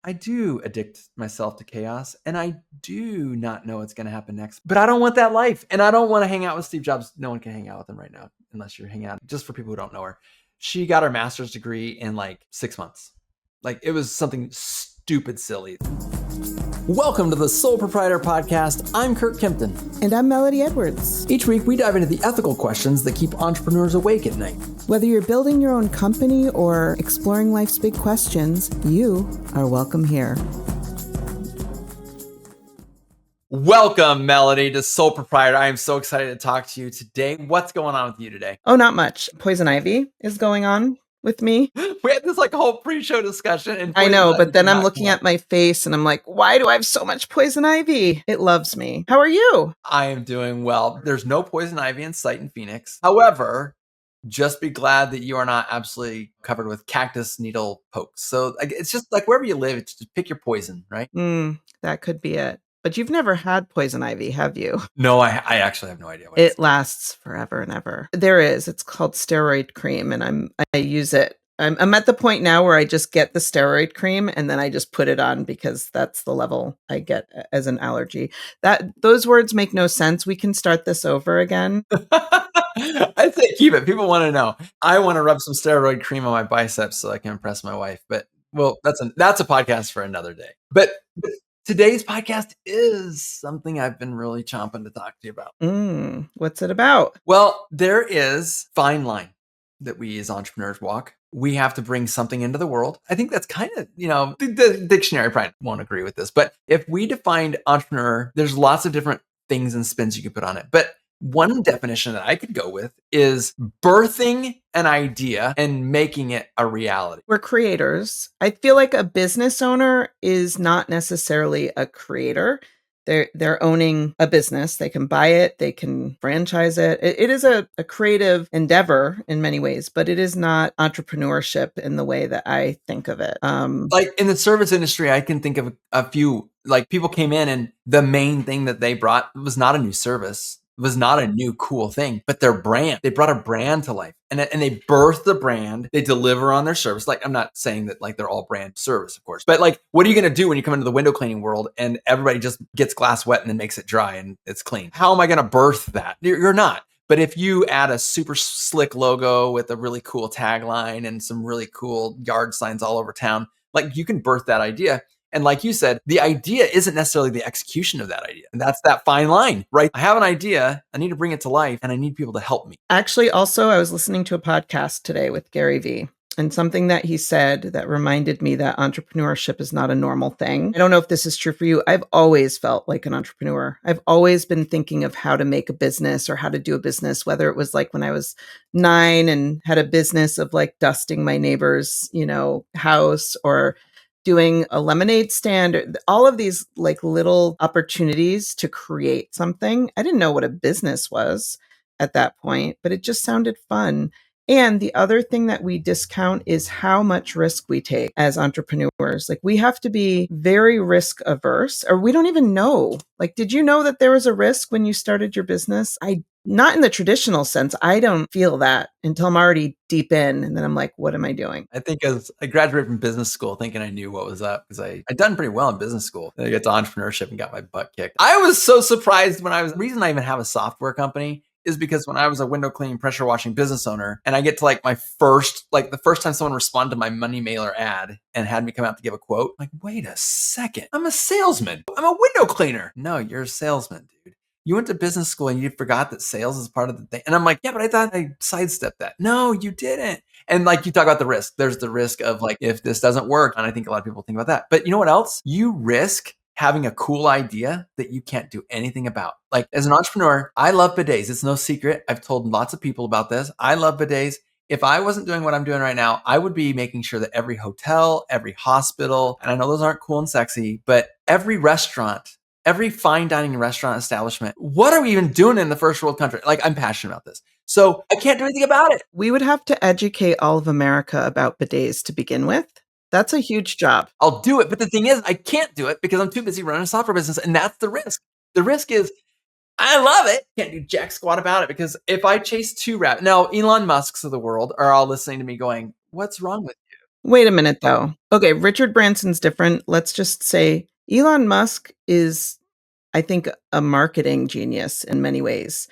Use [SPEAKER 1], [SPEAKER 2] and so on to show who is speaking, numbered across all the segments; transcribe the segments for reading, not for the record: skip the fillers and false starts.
[SPEAKER 1] I do addict myself to chaos, and I do not know what's going to happen next. But I don't want that life, and I don't want to hang out with Steve Jobs. No one can hang out with him right now, unless you're hanging out. Just for people who don't know her, she got her master's degree in like 6 months. Like it was something stupid silly. Welcome to the Sole Proprietor Podcast. I'm Curt Kempton.
[SPEAKER 2] And I'm Melody Edwards.
[SPEAKER 1] Each week, we dive into the ethical questions that keep entrepreneurs awake at night.
[SPEAKER 2] Whether you're building your own company or exploring life's big questions, you are welcome here.
[SPEAKER 1] Welcome, Melody, to Sole Proprietor. I am so excited to talk to you today. What's going on with you today?
[SPEAKER 2] Oh, not much. Poison ivy is going on with me.
[SPEAKER 1] We had this like whole pre-show discussion. And
[SPEAKER 2] I know, but then I'm looking at my face and I'm like, why do I have so much poison ivy? It loves me. How are you?
[SPEAKER 1] I am doing well. There's no poison ivy in sight in Phoenix. However, just be glad that you are not absolutely covered with cactus needle pokes. So it's just like wherever you live, it's just pick your poison, right?
[SPEAKER 2] That could be it. But you've never had poison ivy, have you?
[SPEAKER 1] No, I actually have no idea what
[SPEAKER 2] it lasts forever and ever. There is. It's called steroid cream, and I use it. I'm at the point now where I just get the steroid cream and then I just put it on because that's the level I get as an allergy. Those words make no sense. We can start this over again.
[SPEAKER 1] I say keep it. People want to know. I want to rub some steroid cream on my biceps so I can impress my wife. But well, that's a podcast for another day. But today's podcast is something I've been really chomping to talk to you about.
[SPEAKER 2] What's it about?
[SPEAKER 1] Well, there is a fine line that we as entrepreneurs walk. We have to bring something into the world. I think that's kind of, the dictionary probably won't agree with this. But if we defined entrepreneur, there's lots of different things and spins you could put on it. But one definition that I could go with is birthing an idea and making it a reality.
[SPEAKER 2] We're creators. I feel like a business owner is not necessarily a creator. They're owning a business. They can buy it. They can franchise it. It is a creative endeavor in many ways, but it is not entrepreneurship in the way that I think of it.
[SPEAKER 1] Like in the service industry, I can think of a few, like people came in and the main thing that they brought was not a new service. It was not a new cool thing, but their brand. They brought a brand to life and they birthed the brand. They deliver on their service. Like, I'm not saying that like they're all brand service, of course, but like, what are you going to do when you come into the window cleaning world and everybody just gets glass wet and then makes it dry and it's clean? How am I going to birth that? You're not. But if you add a super slick logo with a really cool tagline and some really cool yard signs all over town, like you can birth that idea. And like you said, the idea isn't necessarily the execution of that idea. And that's that fine line, right? I have an idea, I need to bring it to life, and I need people to help me.
[SPEAKER 2] Actually, also, I was listening to a podcast today with Gary Vee. And something that he said that reminded me that entrepreneurship is not a normal thing. I don't know if this is true for you. I've always felt like an entrepreneur. I've always been thinking of how to make a business or how to do a business, whether it was like when I was 9 and had a business of like dusting my neighbor's, house, or doing a lemonade stand, all of these like little opportunities to create something. I didn't know what a business was at that point, but it just sounded fun. And the other thing that we discount is how much risk we take as entrepreneurs. Like we have to be very risk averse, or we don't even know. Like, did you know that there was a risk when you started your business? Not in the traditional sense. I don't feel that until I'm already deep in. And then I'm like, what am I doing?
[SPEAKER 1] I think as I graduated from business school thinking I knew what was up because I'd done pretty well in business school. Then I got to entrepreneurship and got my butt kicked. I was so surprised the reason I even have a software company is because when I was a window cleaning, pressure washing business owner, and I get to like the first time someone responded to my money mailer ad and had me come out to give a quote, like, wait a second, I'm a salesman. I'm a window cleaner. No, you're a salesman, dude. You went to business school and you forgot that sales is part of the thing. And I'm like, yeah, but I thought I sidestepped that. No, you didn't. And like you talk about the risk. There's the risk of like, if this doesn't work. And I think a lot of people think about that. But you know what else? You risk having a cool idea that you can't do anything about. Like as an entrepreneur, I love bidets. It's no secret. I've told lots of people about this. I love bidets. If I wasn't doing what I'm doing right now, I would be making sure that every hotel, every hospital, and I know those aren't cool and sexy, but every restaurant, every fine dining restaurant establishment, what are we even doing in the first world country? Like I'm passionate about this. So I can't do anything about it.
[SPEAKER 2] We would have to educate all of America about bidets to begin with. That's a huge job.
[SPEAKER 1] I'll do it. But the thing is, I can't do it because I'm too busy running a software business. And that's the risk. The risk is I love it. Can't do jack squat about it because if I chase two rabbits, now Elon Musk's of the world are all listening to me going, what's wrong with you?
[SPEAKER 2] Wait a minute, though. Okay, Richard Branson's different. Let's just say Elon Musk is, I think, a marketing genius in many ways,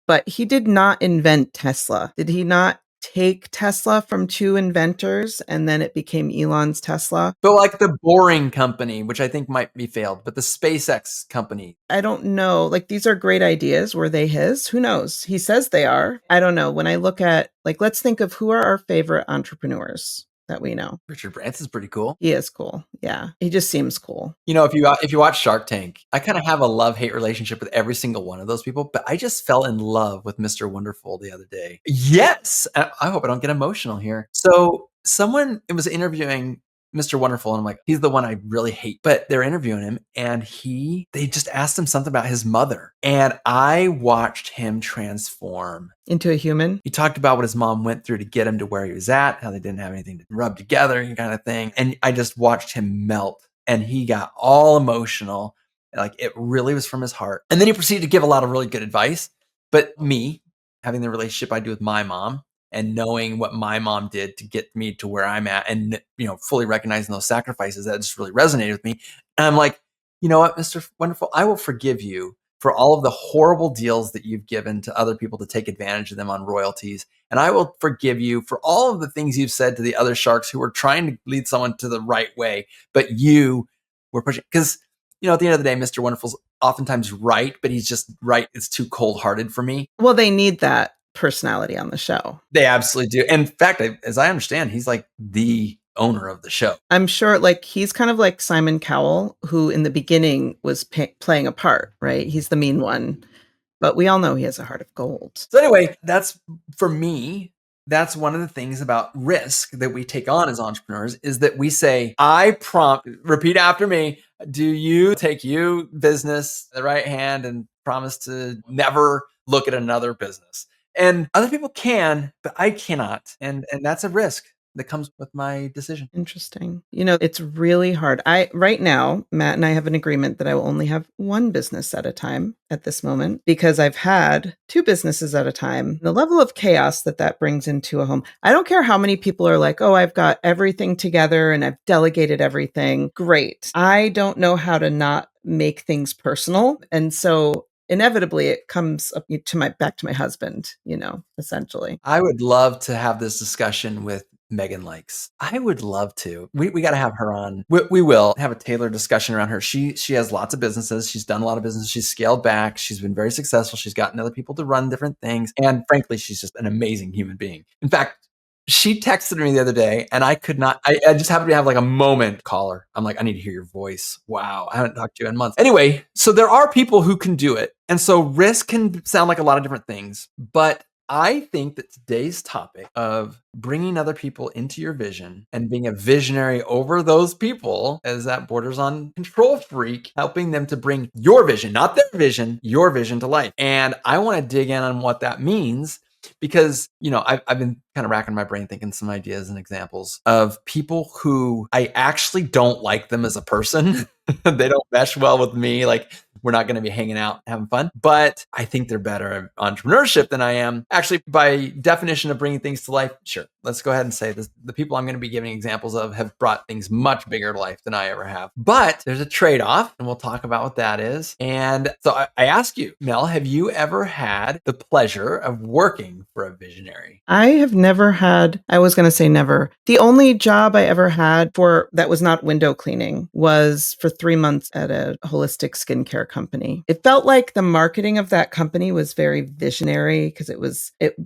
[SPEAKER 2] but he did not invent Tesla. Did he not take Tesla from two inventors and then it became Elon's Tesla?
[SPEAKER 1] But like the Boring Company, which I think might be failed, but the SpaceX company.
[SPEAKER 2] I don't know. Like, these are great ideas. Were they his? Who knows? He says they are. I don't know. When I look at, like, let's think of who are our favorite entrepreneurs that we know.
[SPEAKER 1] Richard Branson's pretty cool.
[SPEAKER 2] He is cool. Yeah. He just seems cool.
[SPEAKER 1] You know, if you watch Shark Tank, I kind of have a love-hate relationship with every single one of those people, but I just fell in love with Mr. Wonderful the other day. Yes. I hope I don't get emotional here. So someone was interviewing Mr. Wonderful, and I'm like, he's the one I really hate. But they're interviewing him, and they just asked him something about his mother. And I watched him transform
[SPEAKER 2] into a human.
[SPEAKER 1] He talked about what his mom went through to get him to where he was at, how they didn't have anything to rub together, kind of thing. And I just watched him melt, and he got all emotional. Like, it really was from his heart. And then he proceeded to give a lot of really good advice. But me, having the relationship I do with my mom and knowing what my mom did to get me to where I'm at, and, you know, fully recognizing those sacrifices, that just really resonated with me. And I'm like, you know what, Mr. Wonderful, I will forgive you for all of the horrible deals that you've given to other people to take advantage of them on royalties. And I will forgive you for all of the things you've said to the other sharks who were trying to lead someone to the right way, but you were pushing. Because, you know, at the end of the day, Mr. Wonderful's oftentimes right, but he's just right. It's too cold-hearted for me.
[SPEAKER 2] Well, they need that personality on the show.
[SPEAKER 1] They absolutely do. In fact, as I understand, he's like the owner of the show.
[SPEAKER 2] I'm sure, like, he's kind of like Simon Cowell, who in the beginning was playing a part, right? He's the mean one, but we all know he has a heart of gold.
[SPEAKER 1] So anyway, that's, for me, that's one of the things about risk that we take on as entrepreneurs, is that we say, repeat after me, do you take you business the right hand and promise to never look at another business? And other people can, but I cannot. And that's a risk that comes with my decision.
[SPEAKER 2] Interesting. You know, it's really hard. Right now, Matt and I have an agreement that I will only have one business at a time at this moment, because I've had two businesses at a time. The level of chaos that brings into a home. I don't care how many people are like, oh, I've got everything together and I've delegated everything. Great. I don't know how to not make things personal. And so inevitably it comes up back to my husband, you know, essentially.
[SPEAKER 1] I would love to have this discussion with Megan Likes. I would love to. We got to have her on. We will have a tailored discussion around her. She has lots of businesses. She's done a lot of business. She's scaled back. She's been very successful. She's gotten other people to run different things. And frankly, she's just an amazing human being. In fact, she texted me the other day, and I could not, I just happened to have like a moment. Call her. I'm like, I need to hear your voice. Wow. I haven't talked to you in months. Anyway, so there are people who can do it. And so risk can sound like a lot of different things, but I think that today's topic of bringing other people into your vision and being a visionary over those people, as that borders on control freak, helping them to bring your vision, not their vision, your vision to life. And I want to dig in on what that means, because, you know, I've been kind of racking my brain thinking some ideas and examples of people who I actually don't like them as a person. They don't mesh well with me. Like, we're not going to be hanging out, having fun. But I think they're better at entrepreneurship than I am. Actually, by definition of bringing things to life, sure. Let's go ahead and say this. The people I'm going to be giving examples of have brought things much bigger to life than I ever have. But there's a trade-off, and we'll talk about what that is. And so I ask you, Mel, have you ever had the pleasure of working for a visionary?
[SPEAKER 2] I have never had, I was going to say never. The only job I ever had that was not window cleaning was for 3 months at a holistic skincare company. It felt like the marketing of that company was very visionary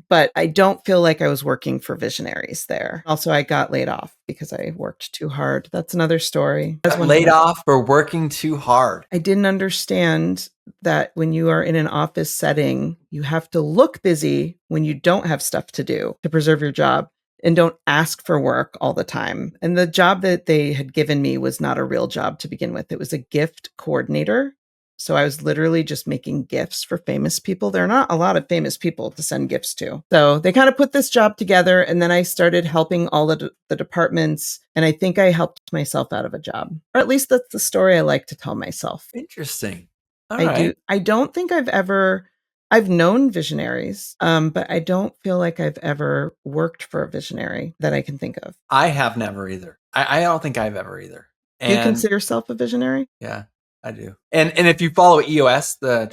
[SPEAKER 2] but I don't feel like I was working for visionaries there. Also, I got laid off because I worked too hard. That's another story.
[SPEAKER 1] Got laid off for working too hard.
[SPEAKER 2] I didn't understand that when you are in an office setting, you have to look busy when you don't have stuff to do to preserve your job, and don't ask for work all the time. And the job that they had given me was not a real job to begin with. It was a gift coordinator. So I was literally just making gifts for famous people. There are not a lot of famous people to send gifts to. So they kind of put this job together, and then I started helping all of the departments. And I think I helped myself out of a job, or at least that's the story I like to tell myself.
[SPEAKER 1] Interesting.
[SPEAKER 2] I do. I don't think I've ever I've known visionaries, but I don't feel like I've ever worked for a visionary that I can think of.
[SPEAKER 1] I have never either. I don't think I've ever either.
[SPEAKER 2] Do you
[SPEAKER 1] And
[SPEAKER 2] consider yourself a visionary?
[SPEAKER 1] yeah, I do. And if you follow EOS, the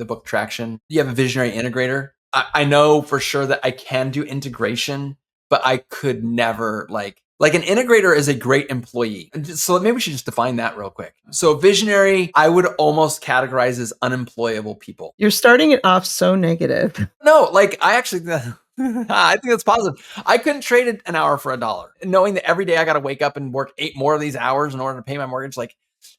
[SPEAKER 1] book Traction, you have a visionary integrator. I know for sure that I can do integration, but I could never like an integrator is a great employee. So maybe we should just define that real quick. So visionary, I would almost categorize as unemployable people.
[SPEAKER 2] You're starting it off so negative.
[SPEAKER 1] No, like I actually, I think that's positive. I couldn't trade it an hour for $1. And knowing that every day I got to wake up and work 8 more of these hours in order to pay my mortgage, like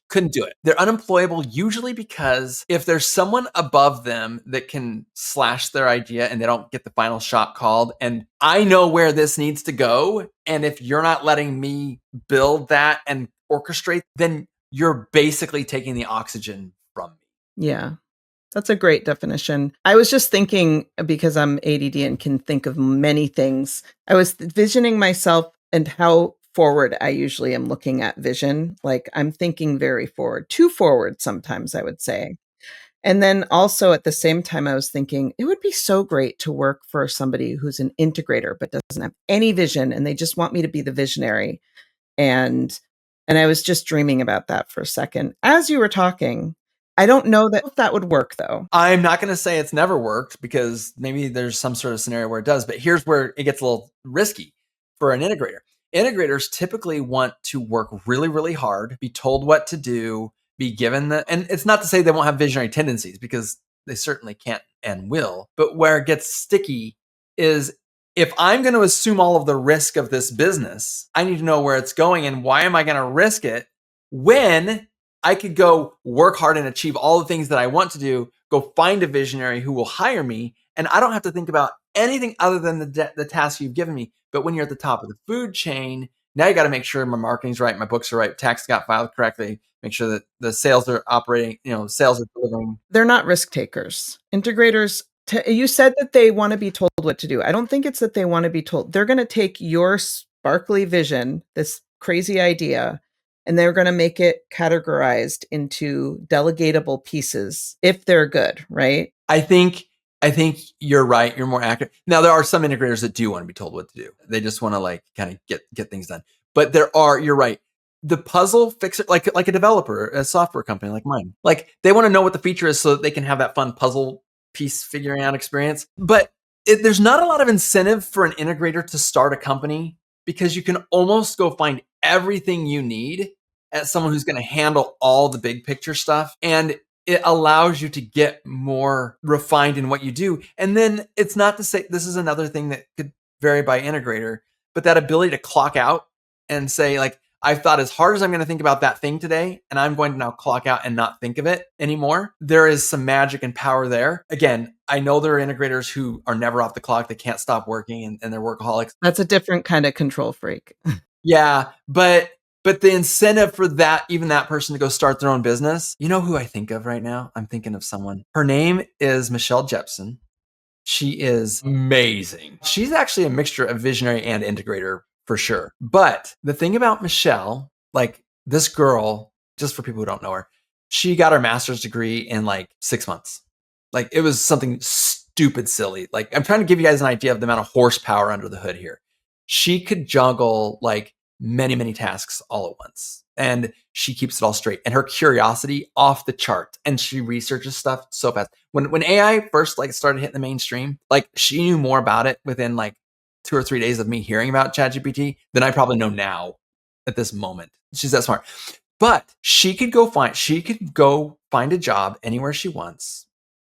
[SPEAKER 1] couldn't do it. They're unemployable usually because if there's someone above them that can slash their idea and they don't get the final shot called, and I know where this needs to go, and if you're not letting me build that and orchestrate, then you're basically taking the oxygen from me.
[SPEAKER 2] Yeah. That's a great definition. I was just thinking, because I'm ADD and can think of many things, I was visioning myself and how forward I usually am looking at vision. Like I'm thinking very forward, too forward sometimes, I would say. And then also at the same time, I was thinking it would be so great to work for somebody who's an integrator but doesn't have any vision and they just want me to be the visionary. And I was just dreaming about that for a second. As you were talking, I don't know that if that would work though.
[SPEAKER 1] I'm not going to say it's never worked because maybe there's some sort of scenario where it does, but here's where it gets a little risky for an integrator. Integrators typically want to work really, really hard, be told what to do, be given the, and it's not to say they won't have visionary tendencies because they certainly can't and will, but where it gets sticky is if I'm going to assume all of the risk of this business, I need to know where it's going and why am I going to risk it when I could go work hard and achieve all the things that I want to do, go find a visionary who will hire me, and I don't have to think about anything other than the task you've given me. But when you're at the top of the food chain, now you got to make sure my marketing's right, my books are right, tax got filed correctly, make sure that the sales are operating, sales are delivering.
[SPEAKER 2] They're not risk takers. Integrators, you said that they want to be told what to do. I don't think it's that they want to be told. They're going to take your sparkly vision, this crazy idea, and they're going to make it categorized into delegatable pieces if they're good, right?
[SPEAKER 1] I think you're right. You're more accurate. Now there are some integrators that do want to be told what to do. They just want to like kind of get things done. But you're right. The puzzle fixer, like a developer, a software company like mine, like they want to know what the feature is so that they can have that fun puzzle piece figuring out experience. But there's not a lot of incentive for an integrator to start a company because you can almost go find everything you need as someone who's going to handle all the big picture stuff. And it allows you to get more refined in what you do. And then it's not to say this is another thing that could vary by integrator, but that ability to clock out and say, like, I've thought as hard as I'm going to think about that thing today, and I'm going to now clock out and not think of it anymore. There is some magic and power there. Again, I know there are integrators who are never off the clock. They can't stop working and they're workaholics.
[SPEAKER 2] That's a different kind of control freak.
[SPEAKER 1] Yeah, but the incentive for even that person to go start their own business, you know who I think of right now? I'm thinking of someone. Her name is Michelle Jepson. She is amazing. She's actually a mixture of visionary and integrator for sure. But the thing about Michelle, like this girl, just for people who don't know her, she got her master's degree in like 6 months. Like it was something stupid silly. Like I'm trying to give you guys an idea of the amount of horsepower under the hood here. She could juggle like many, many tasks all at once. And she keeps it all straight. And her curiosity off the chart. And she researches stuff so fast. When AI first like started hitting the mainstream, like she knew more about it within like 2 or 3 days of me hearing about ChatGPT than I probably know now at this moment. She's that smart. But she could go find a job anywhere she wants,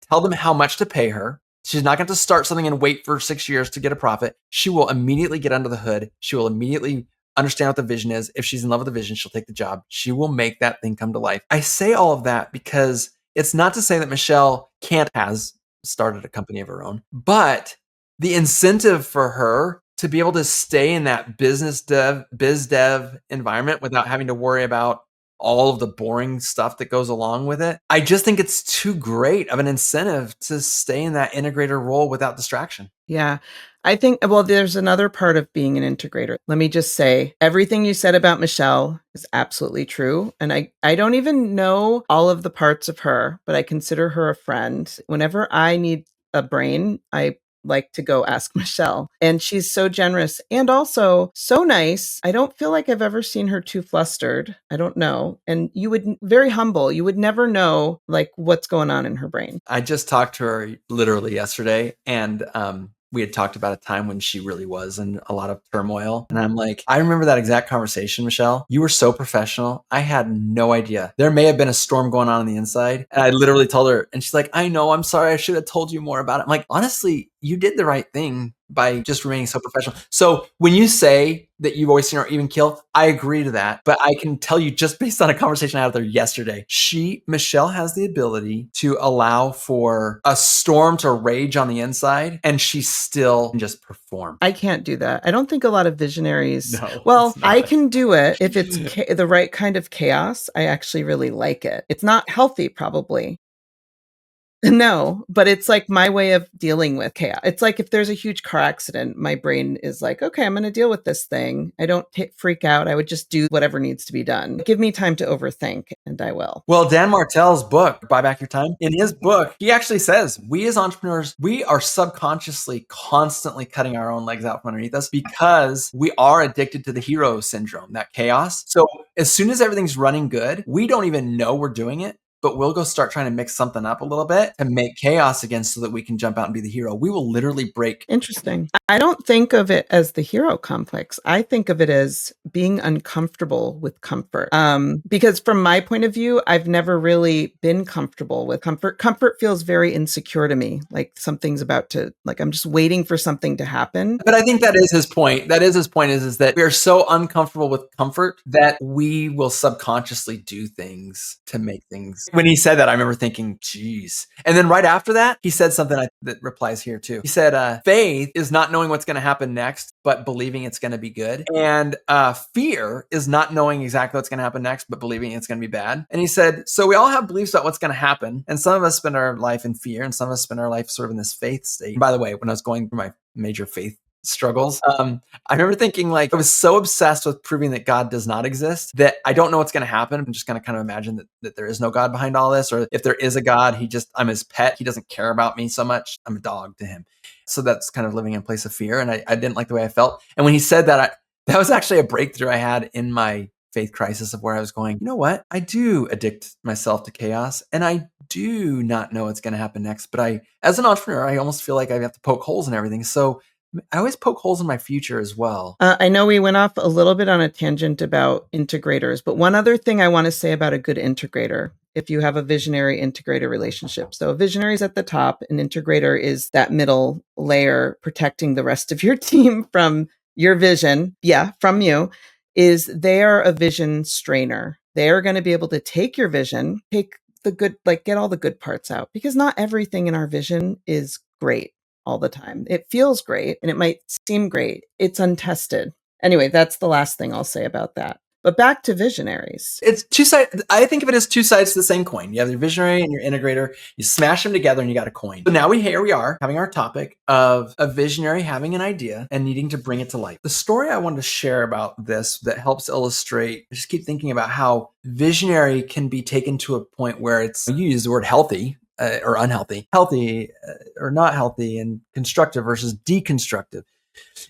[SPEAKER 1] tell them how much to pay her. She's not going to start something and wait for 6 years to get a profit. She will immediately get under the hood. She will immediately understand what the vision is. If she's in love with the vision, she'll take the job. She will make that thing come to life. I say all of that because it's not to say that Michelle has started a company of her own, but the incentive for her to be able to stay in that biz dev environment without having to worry about all of the boring stuff that goes along with it. I just think it's too great of an incentive to stay in that integrator role without distraction.
[SPEAKER 2] Yeah. I think, well, there's another part of being an integrator. Let me just say, everything you said about Michelle is absolutely true. And I don't even know all of the parts of her, but I consider her a friend. Whenever I need a brain, I like to go ask Michelle. And she's so generous and also so nice. I don't feel like I've ever seen her too flustered. I don't know. And you would very humble. You would never know like what's going on in her brain.
[SPEAKER 1] I just talked to her literally yesterday, and we had talked about a time when she really was in a lot of turmoil. And I'm like, I remember that exact conversation, Michelle. You were so professional. I had no idea. There may have been a storm going on the inside. And I literally told her, and she's like, I know, I'm sorry. I should have told you more about it. I'm like, honestly, you did the right thing by just remaining so professional. So when you say that you've always seen her even kill, I agree to that. But I can tell you just based on a conversation I had with her yesterday, Michelle has the ability to allow for a storm to rage on the inside and she still can just perform.
[SPEAKER 2] I can't do that. I don't think a lot of visionaries.
[SPEAKER 1] No,
[SPEAKER 2] Well,
[SPEAKER 1] it's not.
[SPEAKER 2] I can do it if it's the right kind of chaos. I actually really like it. It's not healthy, probably. No, but it's like my way of dealing with chaos. It's like if there's a huge car accident, my brain is like, okay, I'm going to deal with this thing. I don't freak out. I would just do whatever needs to be done. Give me time to overthink, and I will.
[SPEAKER 1] Well, Dan Martell's book, Buy Back Your Time, in his book, he actually says we as entrepreneurs, we are subconsciously constantly cutting our own legs out from underneath us because we are addicted to the hero syndrome, that chaos. So as soon as everything's running good, we don't even know we're doing it, but we'll go start trying to mix something up a little bit to make chaos again so that we can jump out and be the hero. We will literally break.
[SPEAKER 2] Interesting. I don't think of it as the hero complex. I think of it as being uncomfortable with comfort. Because from my point of view, I've never really been comfortable with comfort. Comfort feels very insecure to me. Like something's about to, like I'm just waiting for something to happen.
[SPEAKER 1] But I think that is his point. That is his point is that we are so uncomfortable with comfort that we will subconsciously do things to make things. When he said that, I remember thinking, geez. And then right after that, he said something that replies here too. He said, faith is not knowing what's going to happen next, but believing it's going to be good. And fear is not knowing exactly what's going to happen next, but believing it's going to be bad. And he said, so we all have beliefs about what's going to happen. And some of us spend our life in fear and some of us spend our life sort of in this faith state. And by the way, when I was going through my major faith struggles, I remember thinking like I was so obsessed with proving that God does not exist that I don't know what's going to happen. I'm just going to kind of imagine that there is no God behind all this, or if there is a God, I'm his pet. He doesn't care about me so much. I'm a dog to him. So that's kind of living in a place of fear. And I didn't like the way I felt. And when he said that, that was actually a breakthrough I had in my faith crisis of where I was going, you know what? I do addict myself to chaos and I do not know what's going to happen next. But as an entrepreneur, I almost feel like I have to poke holes in everything. So I always poke holes in my future as well.
[SPEAKER 2] I know we went off a little bit on a tangent about integrators, but one other thing I want to say about a good integrator, if you have a visionary integrator relationship. So a visionary is at the top, an integrator is that middle layer protecting the rest of your team from your vision. Yeah, from you. Is they are a vision strainer. They are going to be able to take your vision, take the good, like get all the good parts out, because not everything in our vision is great all the time. It feels great and it might seem great. It's untested. Anyway, that's the last thing I'll say about that. But back to visionaries.
[SPEAKER 1] It's two sides. I think of it as two sides to the same coin. You have your visionary and your integrator. You smash them together and you got a coin. So now here we are having our topic of a visionary having an idea and needing to bring it to life. The story I wanted to share about this that helps illustrate, I just keep thinking about how visionary can be taken to a point where you use the word healthy or unhealthy, healthy or not healthy, and constructive versus deconstructive,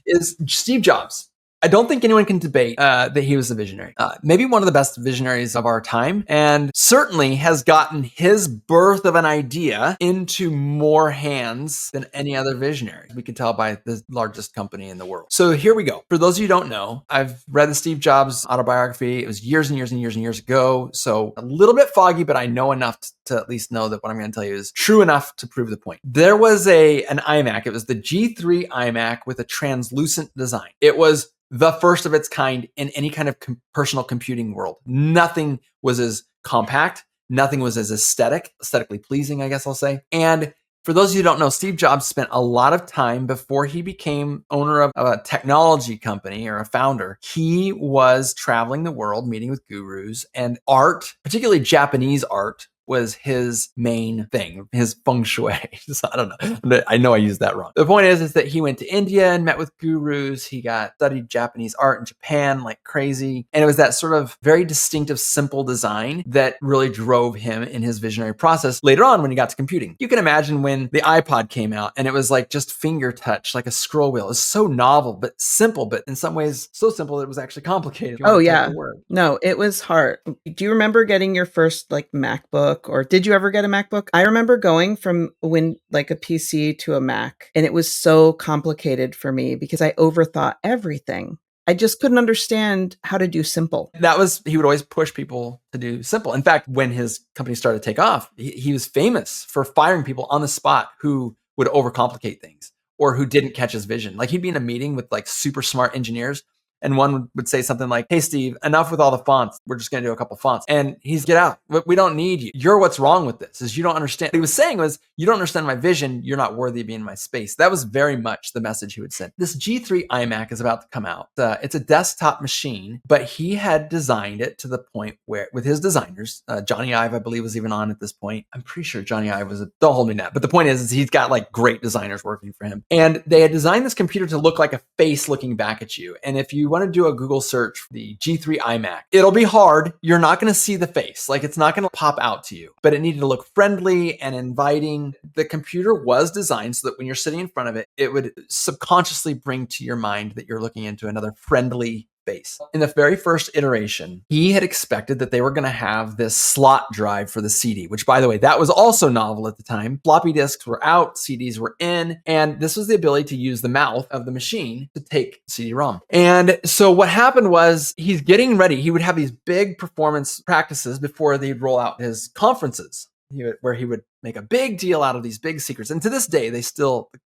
[SPEAKER 1] is Steve Jobs. I don't think anyone can debate that he was a visionary. Maybe one of the best visionaries of our time, and certainly has gotten his birth of an idea into more hands than any other visionary. We can tell by the largest company in the world. So here we go. For those of you who don't know, I've read the Steve Jobs autobiography. It was years and years and years and years ago. So a little bit foggy, but I know enough to at least know that what I'm going to tell you is true enough to prove the point. There was an iMac. It was the G3 iMac with a translucent design. It was the first of its kind in any kind of personal computing world. Nothing was as compact. Nothing was as aesthetically pleasing, I guess I'll say. And for those of you who don't know, Steve Jobs spent a lot of time before he became owner of a technology company or a founder. He was traveling the world, meeting with gurus, and art, particularly Japanese art, was his main thing, his feng shui. So I don't know. I know I used that wrong. The point is that he went to India and met with gurus. He studied Japanese art in Japan like crazy. And it was that sort of very distinctive, simple design that really drove him in his visionary process later on when he got to computing. You can imagine when the iPod came out and it was like just finger touch, like a scroll wheel. It was so novel, but simple, but in some ways so simple that it was actually complicated. If you
[SPEAKER 2] Oh,
[SPEAKER 1] want to type
[SPEAKER 2] yeah.
[SPEAKER 1] a word.
[SPEAKER 2] No, it was hard. Do you remember getting your first like MacBook, or did you ever get a MacBook? I remember going from like a PC to a Mac, and it was so complicated for me because I overthought everything. I just couldn't understand how to do simple.
[SPEAKER 1] He would always push people to do simple. In fact, when his company started to take off, he was famous for firing people on the spot who would overcomplicate things or who didn't catch his vision. Like he'd be in a meeting with like super smart engineers, and one would say something like, "Hey, Steve, enough with all the fonts. We're just going to do a couple fonts." And he's, "Get out. We don't need you. You're what's wrong with this is you don't understand." What he was saying was, "You don't understand my vision. You're not worthy of being in my space." That was very much the message he would send. This G3 iMac is about to come out. It's a desktop machine, but he had designed it to the point where, with his designers, Johnny Ive, I believe, was even on at this point. I'm pretty sure Johnny Ive don't hold me to that. But the point is he's got like great designers working for him. And they had designed this computer to look like a face looking back at you. And if you want to do a Google search for the G3 iMac, it'll be hard. You're not going to see the face. Like it's not going to pop out to you, but it needed to look friendly and inviting. The computer was designed so that when you're sitting in front of it, it would subconsciously bring to your mind that you're looking into another friendly face. In the very first iteration, he had expected that they were going to have this slot drive for the CD, which, by the way, that was also novel at the time. Floppy disks were out, CDs were in, and this was the ability to use the mouth of the machine to take CD-ROM. And so what happened was he's getting ready. He would have these big performance practices before they'd roll out his conferences, where he would make a big deal out of these big secrets. And to this day,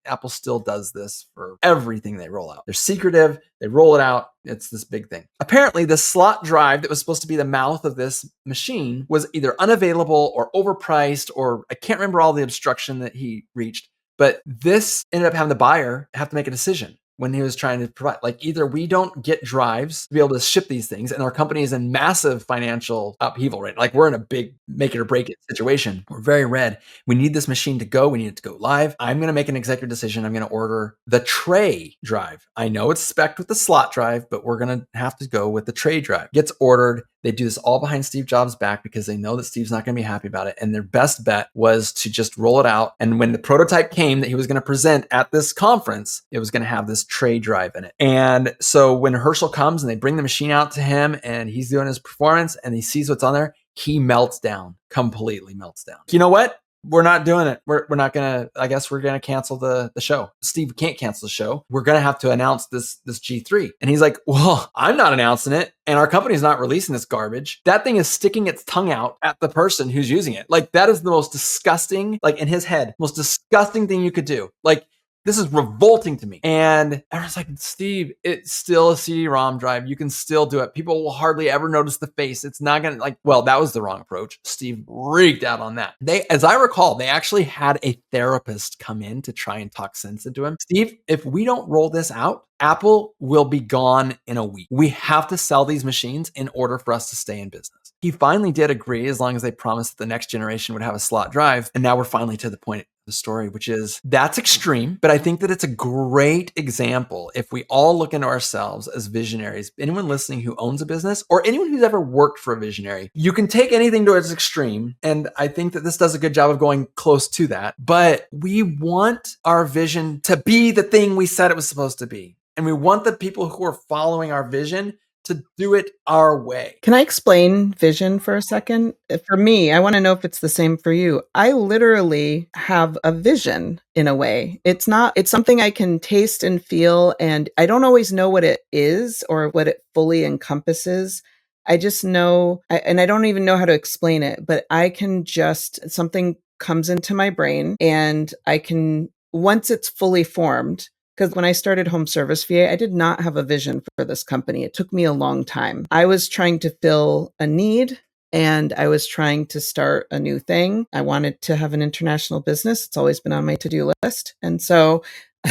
[SPEAKER 1] Apple still does this for everything they roll out. They're secretive, they roll it out, it's this big thing. Apparently, the slot drive that was supposed to be the mouth of this machine was either unavailable or overpriced, or I can't remember all the obstruction that he reached, but this ended up having the buyer have to make a decision when he was trying to provide, like, either we don't get drives to be able to ship these things, and our company is in massive financial upheaval, right? Like we're in a big make it or break it situation. We're very red. We need this machine to go. We need it to go live. I'm going to make an executive decision. I'm going to order the tray drive. I know it's spec'd with the slot drive, but we're going to have to go with the tray drive. Gets ordered. They do this all behind Steve Jobs' back because they know that Steve's not going to be happy about it. And their best bet was to just roll it out. And when the prototype came that he was going to present at this conference, it was going to have this tray drive in it. And so when Herschel comes and they bring the machine out to him and he's doing his performance and he sees what's on there, he melts down, completely melts down. You know what? We're not doing it. We're not going to, I guess we're going to cancel the show. Steve can't cancel the show. We're going to have to announce this G3. And he's like, well, I'm not announcing it. And our company's not releasing this garbage. That thing is sticking its tongue out at the person who's using it. Like that is the most disgusting, like in his head, most disgusting thing you could do. Like, this is revolting to me. And everyone's like, Steve, it's still a CD-ROM drive. You can still do it. People will hardly ever notice the face. It's not going to well, that was the wrong approach. Steve freaked out on that. As I recall, they actually had a therapist come in to try and talk sense into him. Steve, if we don't roll this out, Apple will be gone in a week. We have to sell these machines in order for us to stay in business. He finally did agree as long as they promised that the next generation would have a slot drive. And now we're finally to the point of the story, which is that's extreme, but I think that it's a great example. If we all look into ourselves as visionaries, anyone listening who owns a business or anyone who's ever worked for a visionary, you can take anything to its extreme. And I think that this does a good job of going close to that. But we want our vision to be the thing we said it was supposed to be. And we want the people who are following our vision to do it our way.
[SPEAKER 2] Can I explain vision for a second? For me, I want to know if it's the same for you. I literally have a vision in a way. It's something I can taste and feel, and I don't always know what it is or what it fully encompasses. I just know, and I don't even know how to explain it, but something comes into my brain and once it's fully formed, because when I started Home Service VA, I did not have a vision for this company. It took me a long time. I was trying to fill a need and I was trying to start a new thing. I wanted to have an international business. It's always been on my to-do list. And so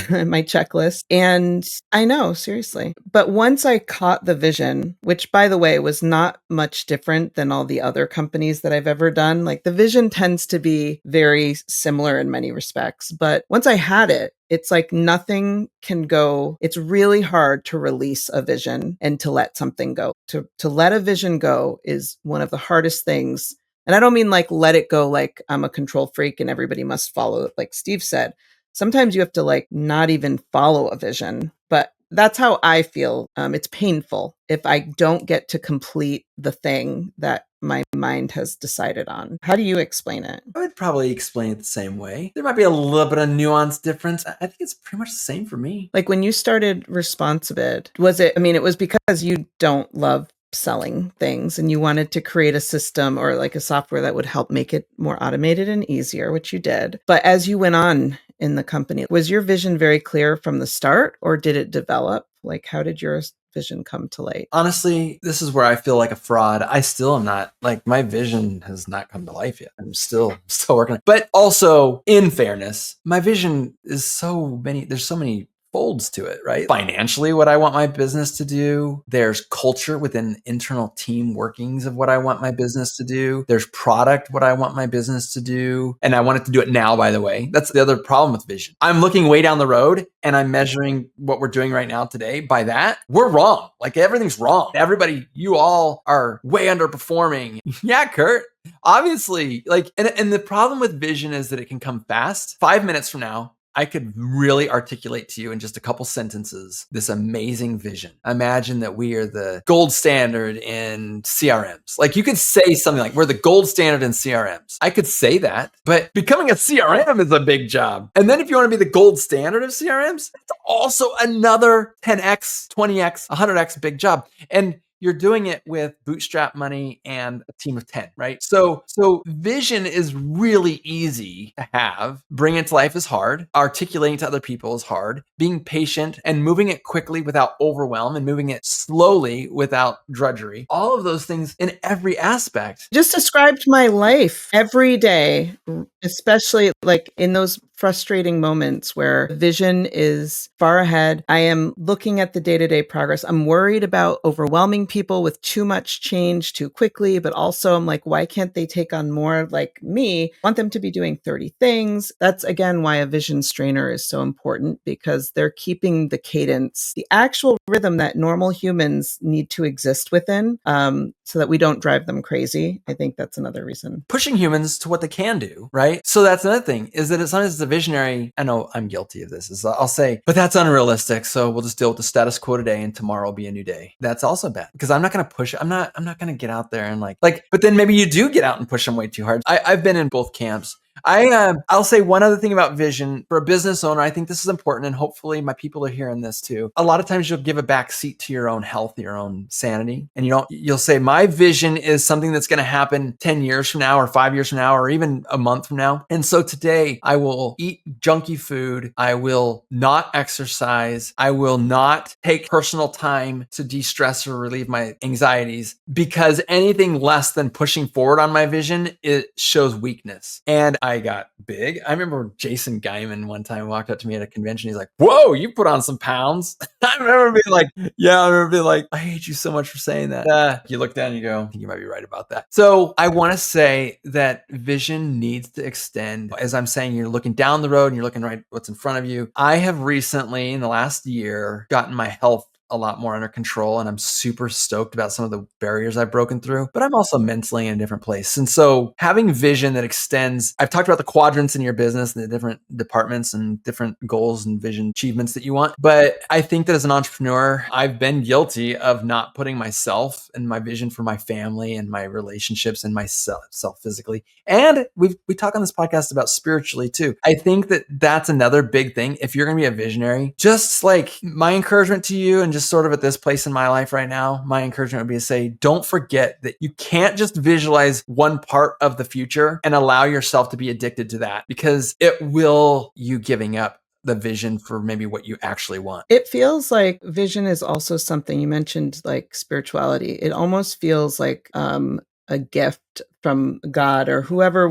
[SPEAKER 2] my checklist. And I know, seriously. But once I caught the vision, which by the way was not much different than all the other companies that I've ever done, like the vision tends to be very similar in many respects. But once I had it, it's like nothing can go. It's really hard to release a vision and to let something go. To let a vision go is one of the hardest things. And I don't mean like let it go like I'm a control freak and everybody must follow it, like Steve said. Sometimes you have to like not even follow a vision, but that's how I feel. It's painful if I don't get to complete the thing that my mind has decided on. How do you explain it?
[SPEAKER 1] I would probably explain it the same way. There might be a little bit of nuance difference. I think it's pretty much the same for me.
[SPEAKER 2] Like when you started Responsibid, was it, I mean, it was because you don't love selling things and you wanted to create a system or like a software that would help make it more automated and easier, which you did. But as you went on in the company, was your vision very clear from the start or did it develop? Like, how did your vision come to light?
[SPEAKER 1] Honestly, this is where I feel like a fraud. I still am not, like, my vision has not come to life yet. I'm still working on it. But also, in fairness, my vision is there's so many folds to it, right? Financially, what I want my business to do. There's culture within internal team workings of what I want my business to do. There's product, what I want my business to do. And I want it to do it now, by the way. That's the other problem with vision. I'm looking way down the road and I'm measuring what we're doing right now today by that. We're wrong. Like everything's wrong. Everybody, you all are way underperforming. Yeah, Curt. Obviously, like, and the problem with vision is that it can come fast. 5 minutes from now, I could really articulate to you in just a couple sentences this amazing vision. Imagine that we are the gold standard in CRMs. Like you could say something like, we're the gold standard in CRMs. I could say that, but becoming a CRM is a big job. And then if you want to be the gold standard of CRMs, it's also another 10x, 20x, 100x big job. And you're doing it with bootstrap money and a team of 10, right? So vision is really easy to have. Bringing it to life is hard. Articulating to other people is hard. Being patient and moving it quickly without overwhelm and moving it slowly without drudgery. All of those things in every aspect.
[SPEAKER 2] Just described my life every day, especially like in those frustrating moments where vision is far ahead. I am looking at the day-to-day progress. I'm worried about overwhelming people with too much change too quickly, but also I'm like, why can't they take on more like me? I want them to be doing 30 things. That's again why a vision strainer is so important because they're keeping the cadence, the actual rhythm that normal humans need to exist within, so that we don't drive them crazy. I think that's another reason.
[SPEAKER 1] Pushing humans to what they can do, right? So that's another thing is that sometimes as a visionary, I know I'm guilty of this, is I'll say, but that's unrealistic. So we'll just deal with the status quo today and tomorrow will be a new day. That's also bad because I'm not going to push it. I'm not going to get out there and like, but then maybe you do get out and push them way too hard. I've been in both camps. I'll say one other thing about vision for a business owner. I think this is important and hopefully my people are hearing this too. A lot of times you'll give a back seat to your own health, your own sanity. And you'll say, my vision is something that's going to happen 10 years from now or 5 years from now, or even a month from now. And so today I will eat junky food. I will not exercise. I will not take personal time to de-stress or relieve my anxieties because anything less than pushing forward on my vision, it shows weakness. And I got big. I remember Jason Guyman one time walked up to me at a convention. He's like, whoa, you put on some pounds. I remember being like, I hate you so much for saying that. You look down and you go, I think you might be right about that. So I want to say that vision needs to extend. As I'm saying, you're looking down the road and you're looking right what's in front of you. I have recently, in the last year, gotten my health a lot more under control. And I'm super stoked about some of the barriers I've broken through, but I'm also mentally in a different place. And so having vision that extends, I've talked about the quadrants in your business and the different departments and different goals and vision achievements that you want. But I think that as an entrepreneur, I've been guilty of not putting myself and my vision for my family and my relationships and myself physically. And we talk on this podcast about spiritually too. I think that that's another big thing. If you're going to be a visionary, just like my encouragement to you and just sort of at this place in my life right now, my encouragement would be to say, don't forget that you can't just visualize one part of the future and allow yourself to be addicted to that because it will you giving up the vision for maybe what you actually want.
[SPEAKER 2] It feels like vision is also something you mentioned, like spirituality. It almost feels like a gift from God or whoever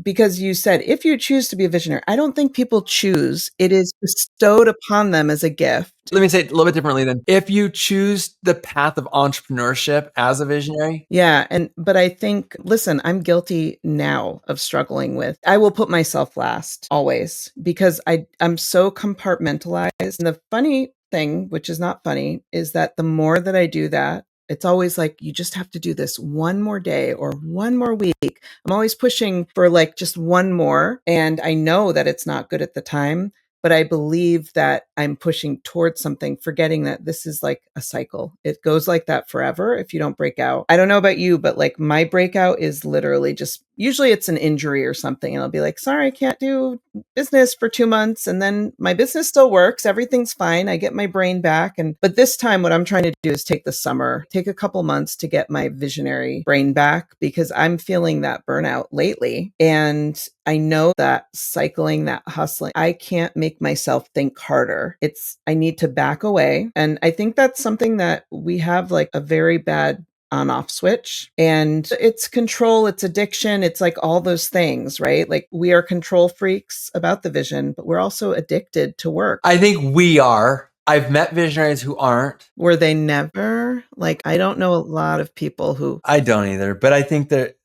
[SPEAKER 2] because you said, if you choose to be a visionary, I don't think people choose. It is bestowed upon them as a gift.
[SPEAKER 1] Let me say it a little bit differently then. If you choose the path of entrepreneurship as a visionary.
[SPEAKER 2] Yeah. But I think, listen, I'm guilty now of struggling with, I will put myself last always because I'm so compartmentalized. And the funny thing, which is not funny, is that the more that I do that, it's always like, you just have to do this one more day or one more week. I'm always pushing for like just one more. And I know that it's not good at the time, but I believe that I'm pushing towards something, forgetting that this is like a cycle. It goes like that forever if you don't break out. I don't know about you, but like my breakout is literally just, usually it's an injury or something. And I'll be like, sorry, I can't do business for 2 months. And then my business still works. Everything's fine. I get my brain back. But this time, what I'm trying to do is take the summer, take a couple months to get my visionary brain back because I'm feeling that burnout lately. And I know that cycling, that hustling, I can't make myself think harder. I need to back away. And I think that's something that we have like a very bad on off switch, and it's control, it's addiction, it's like all those things, right? Like we are control freaks about the vision, but we're also addicted to work.
[SPEAKER 1] I think we are. I've met visionaries who aren't.
[SPEAKER 2] Were they never? Like, I don't know a lot of people who.
[SPEAKER 1] I don't either, but I think that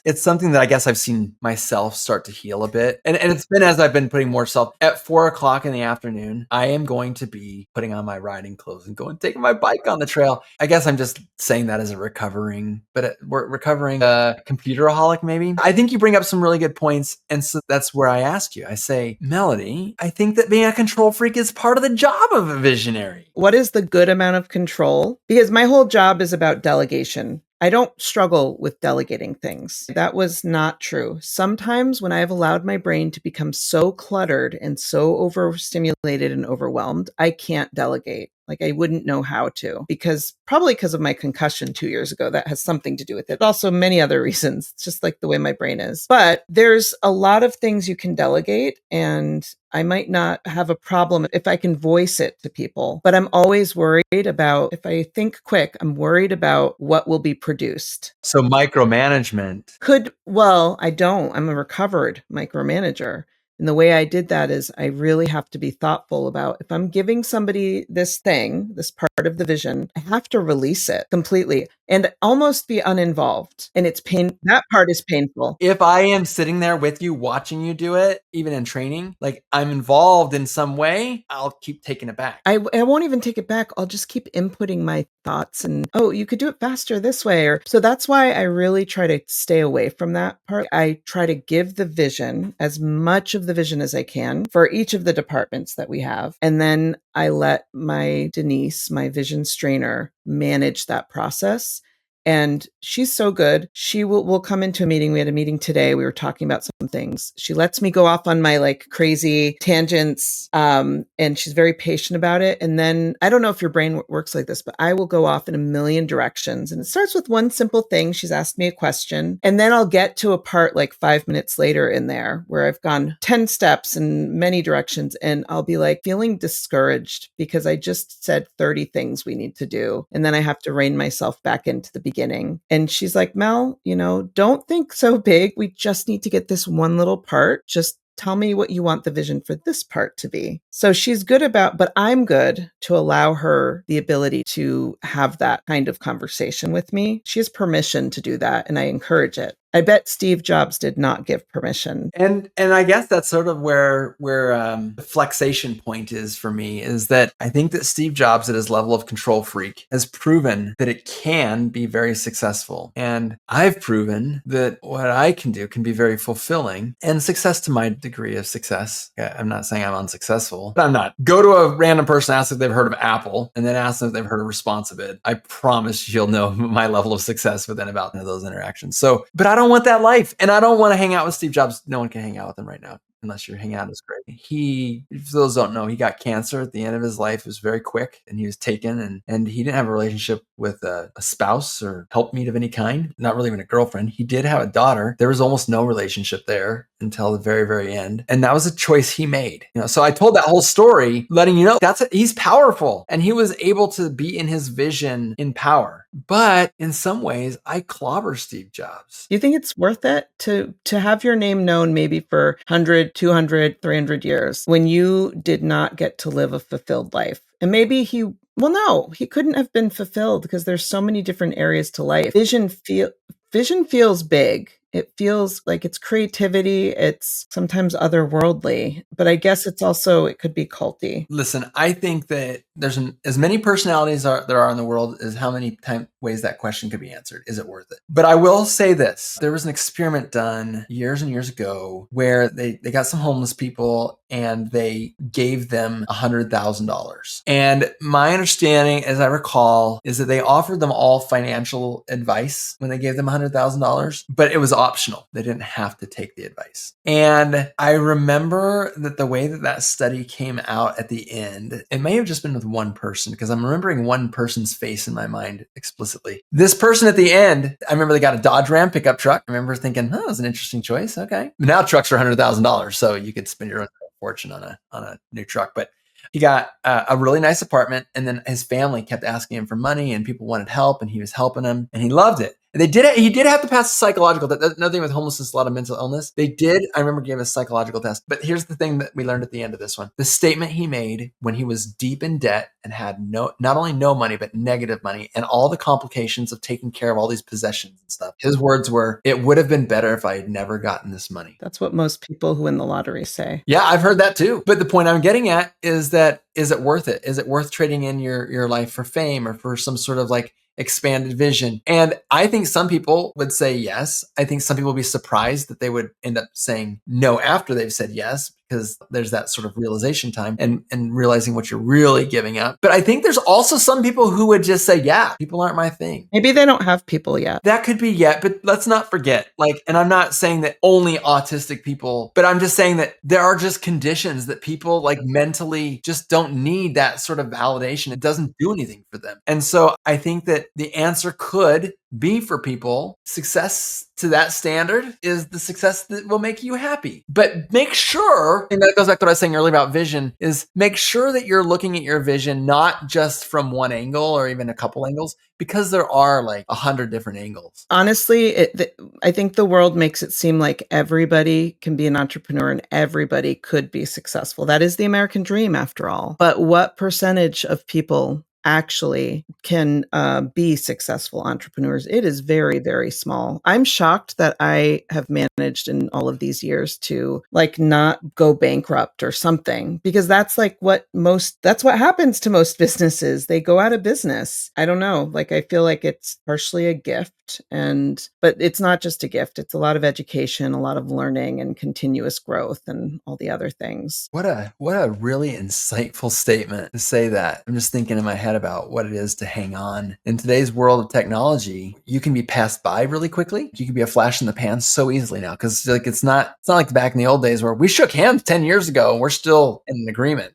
[SPEAKER 1] it's something that I guess I've seen myself start to heal a bit. And it's been as I've been putting more self at 4:00 in the afternoon, I am going to be putting on my riding clothes and taking my bike on the trail. I guess I'm just saying that as a recovering computeraholic, maybe. I think you bring up some really good points. And so that's where I ask you, I say, Melody, I think that being a control freak is part of the job of a visionary.
[SPEAKER 2] What is the good amount of control? Because my whole job is about delegation. I don't struggle with delegating things. That was not true. Sometimes when I have allowed my brain to become so cluttered and so overstimulated and overwhelmed, I can't delegate. Like I wouldn't know how to, probably because of my concussion 2 years ago. That has something to do with it. Also many other reasons. It's just like the way my brain is. But there's a lot of things you can delegate, and I might not have a problem if I can voice it to people. But I'm always worried about, if I think quick, I'm worried about what will be produced.
[SPEAKER 1] So micromanagement.
[SPEAKER 2] I don't. I'm a recovered micromanager. And the way I did that is I really have to be thoughtful about, if I'm giving somebody this thing, this part of the vision, I have to release it completely and almost be uninvolved. And that part is painful.
[SPEAKER 1] If I am sitting there with you, watching you do it, even in training, like I'm involved in some way, I'll keep taking it back.
[SPEAKER 2] I won't even take it back. I'll just keep inputting my thoughts and, oh, you could do it faster this way. So that's why I really try to stay away from that part. I try to give the vision, as much of the vision as I can for each of the departments that we have. And then I let my Denise, my vision strainer, manage that process. And she's so good. She will come into a meeting. We had a meeting today. We were talking about some things. She lets me go off on my like crazy tangents. And she's very patient about it. And then I don't know if your brain works like this, but I will go off in a million directions. And it starts with one simple thing. She's asked me a question. And then I'll get to a part like 5 minutes later in there where I've gone 10 steps in many directions. And I'll be like feeling discouraged because I just said 30 things we need to do. And then I have to rein myself back into the beginning. And she's like, Mel, don't think so big. We just need to get this one little part. Just tell me what you want the vision for this part to be. So she's good but I'm good to allow her the ability to have that kind of conversation with me. She has permission to do that, and I encourage it. I bet Steve Jobs did not give permission.
[SPEAKER 1] And I guess that's sort of where the flexation point is for me, is that I think that Steve Jobs at his level of control freak has proven that it can be very successful. And I've proven that what I can do can be very fulfilling and success to my degree of success. Yeah, I'm not saying I'm unsuccessful, but I'm not. Go to a random person, ask if they've heard of Apple, and then ask them if they've heard of Responsibid. I promise you'll know my level of success within about those interactions. So, but I don't want that life. And I don't want to hang out with Steve Jobs. No one can hang out with him right now, unless you're hanging out as great. For those who don't know, he got cancer at the end of his life. It was very quick, and he was taken, and he didn't have a relationship with a spouse or helpmeet of any kind, not really even a girlfriend. He did have a daughter. There was almost no relationship there until the very, very end. And that was a choice he made. So I told that whole story, letting you know he's powerful, and he was able to be in his vision in power. But in some ways, I clobber Steve Jobs.
[SPEAKER 2] Do you think it's worth it to have your name known maybe for 100, 200, 300 years when you did not get to live a fulfilled life? And maybe well, no, he couldn't have been fulfilled because there's so many different areas to life. Vision feels big. It feels like it's creativity. It's sometimes otherworldly, but I guess it could be culty.
[SPEAKER 1] Listen, I think that there's as many personalities there are in the world as how many ways that question could be answered. Is it worth it? But I will say this. There was an experiment done years and years ago where they got some homeless people and they gave them $100,000. And my understanding, as I recall, is that they offered them all financial advice when they gave them $100,000, but it was optional. They didn't have to take the advice. And I remember that the way that study came out at the end, it may have just been with one person because I'm remembering one person's face in my mind explicitly. This person at the end, I remember they got a Dodge Ram pickup truck. I remember thinking, that was an interesting choice. Okay. Now trucks are $100,000, so you could spend your own fortune on a new truck. But he got a really nice apartment, and then his family kept asking him for money, and people wanted help, and he was helping them, and he loved it. And he did have to pass a psychological test. Another thing with homelessness, a lot of mental illness. I remember gave a psychological test. But here's the thing that we learned at the end of this one. The statement he made when he was deep in debt and had not only no money, but negative money and all the complications of taking care of all these possessions and stuff. His words were, "It would have been better if I had never gotten this money."
[SPEAKER 2] That's what most people who win the lottery say.
[SPEAKER 1] Yeah, I've heard that too. But the point I'm getting at is that, is it worth it? Is it worth trading in your life for fame or for some sort of like expanded vision? And I think some people would say yes. I think some people would be surprised that they would end up saying no after they've said yes, because there's that sort of realization time and realizing what you're really giving up. But I think there's also some people who would just say, yeah, people aren't my thing.
[SPEAKER 2] Maybe they don't have people yet.
[SPEAKER 1] That could be yet, but let's not forget, and I'm not saying that only autistic people, but I'm just saying that there are just conditions that people mentally just don't need that sort of validation. It doesn't do anything for them. And so I think that the answer could be for people, success to that standard is the success that will make you happy. But make sure, and that goes back to what I was saying earlier about vision, is make sure that you're looking at your vision not just from one angle or even a couple angles, because there are 100 different angles.
[SPEAKER 2] Honestly, I think the world makes it seem like everybody can be an entrepreneur and everybody could be successful. That is the American dream, after all. But what percentage of people actually can be successful entrepreneurs? It is very, very small. I'm shocked that I have managed in all of these years to not go bankrupt or something, because that's what happens to most businesses. They go out of business. I don't know. I feel like it's partially a gift, but it's not just a gift. It's a lot of education, a lot of learning and continuous growth and all the other things.
[SPEAKER 1] What a really insightful statement to say that. I'm just thinking in my head about what it is to hang on. In today's world of technology, you can be passed by really quickly. You can be a flash in the pan so easily now, because it's not like back in the old days where we shook hands 10 years ago and we're still in an agreement.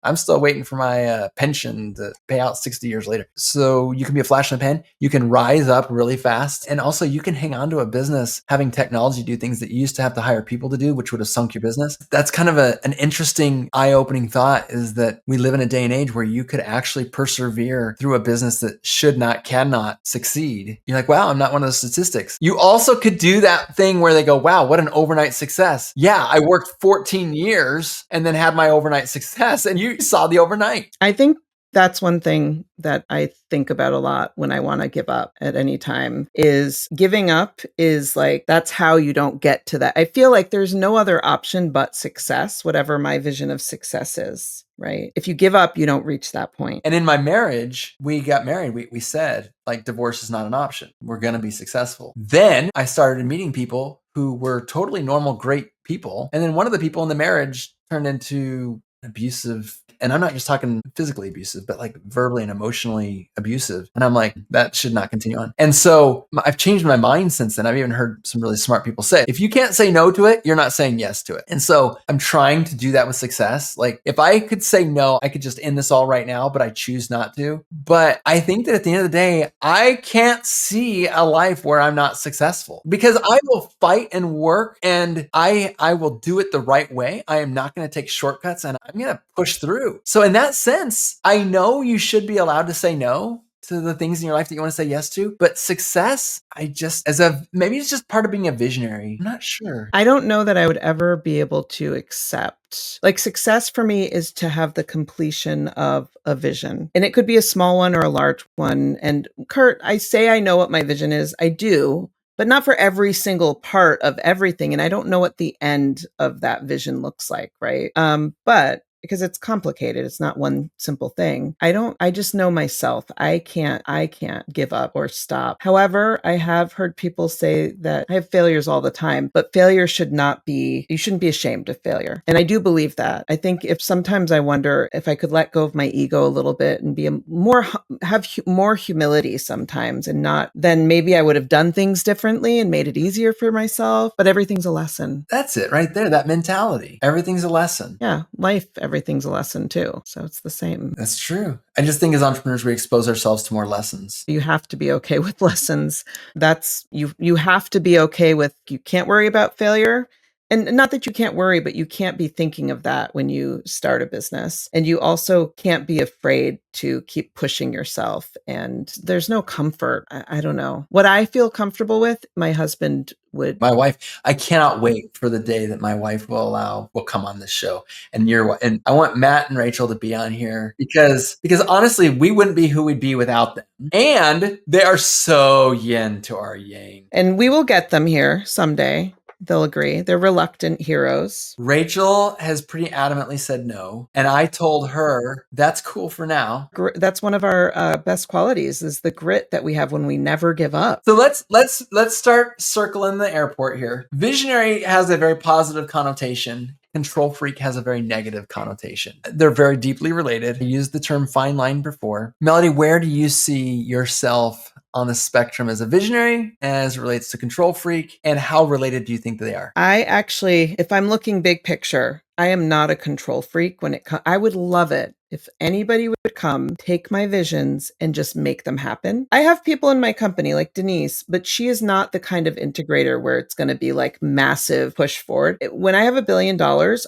[SPEAKER 1] I'm still waiting for my pension to pay out 60 years later. So you can be a flash in the pan. You can rise up really fast. And also you can hang on to a business having technology do things that you used to have to hire people to do, which would have sunk your business. That's kind of an interesting eye-opening thought, is that we live in a day and age where you could actually persevere through a business that cannot succeed. You're like, wow, I'm not one of those statistics. You also could do that thing where they go, wow, what an overnight success. Yeah, I worked 14 years and then had my overnight success. And you saw the overnight.
[SPEAKER 2] I think that's one thing that I think about a lot when I want to give up at any time, is giving up is that's how you don't get to that. I feel like there's no other option but success, whatever my vision of success is, right? If you give up, you don't reach that point.
[SPEAKER 1] And in my marriage, we got married. We said divorce is not an option. We're going to be successful. Then I started meeting people who were totally normal, great people. And then one of the people in the marriage turned into abusive. And I'm not just talking physically abusive, but verbally and emotionally abusive. And I'm like, that should not continue on. And so I've changed my mind since then. I've even heard some really smart people say, if you can't say no to it, you're not saying yes to it. And so I'm trying to do that with success. If I could say no, I could just end this all right now, but I choose not to. But I think that at the end of the day, I can't see a life where I'm not successful, because I will fight and work, and I will do it the right way. I am not going to take shortcuts, and I'm going to push through. So in that sense, I know you should be allowed to say no, to the things in your life that you want to say yes to. But success, maybe it's just part of being a visionary. I'm not sure.
[SPEAKER 2] I don't know that I would ever be able to accept. Like, success for me is to have the completion of a vision. And it could be a small one or a large one. And Curt, I say I know what my vision is. I do, but not for every single part of everything. And I don't know what the end of that vision looks like, right? But because it's complicated, it's not one simple thing. I just know myself. I can't give up or stop. However, I have heard people say that I have failures all the time, but failure you shouldn't be ashamed of failure. And I do believe that. I think if sometimes I wonder if I could let go of my ego a little bit and have more humility sometimes, and not, then maybe I would have done things differently and made it easier for myself. But everything's a lesson.
[SPEAKER 1] That's it right there. That mentality. Everything's a lesson.
[SPEAKER 2] Yeah. Life, everything's a lesson too. So it's the same.
[SPEAKER 1] That's true. I just think as entrepreneurs, we expose ourselves to more lessons.
[SPEAKER 2] You have to be okay with lessons. You have to be okay with, you can't worry about failure. And not that you can't worry, but you can't be thinking of that when you start a business. And you also can't be afraid to keep pushing yourself. And there's no comfort. I don't know. What I feel comfortable with, my husband would.
[SPEAKER 1] My wife, I cannot wait for the day that my wife will come on this show. And I want Matt and Rachel to be on here because honestly, we wouldn't be who we'd be without them. And they are so yin to our yang.
[SPEAKER 2] And we will get them here someday. They'll agree. They're reluctant heroes.
[SPEAKER 1] Rachel has pretty adamantly said no. And I told her, that's cool for now.
[SPEAKER 2] That's one of our best qualities, is the grit that we have when we never give up.
[SPEAKER 1] So let's start circling the airport here. Visionary has a very positive connotation. Control freak has a very negative connotation. They're very deeply related. I used the term fine line before. Melody, where do you see yourself on the spectrum as a visionary as it relates to control freak, and how related do you think they are?
[SPEAKER 2] I actually, if I'm looking big picture, I am not a control freak when it comes. I would love it if anybody would come, take my visions and just make them happen. I have people in my company like Denise, but she is not the kind of integrator where it's going to be like massive push forward. When I have $1 billion,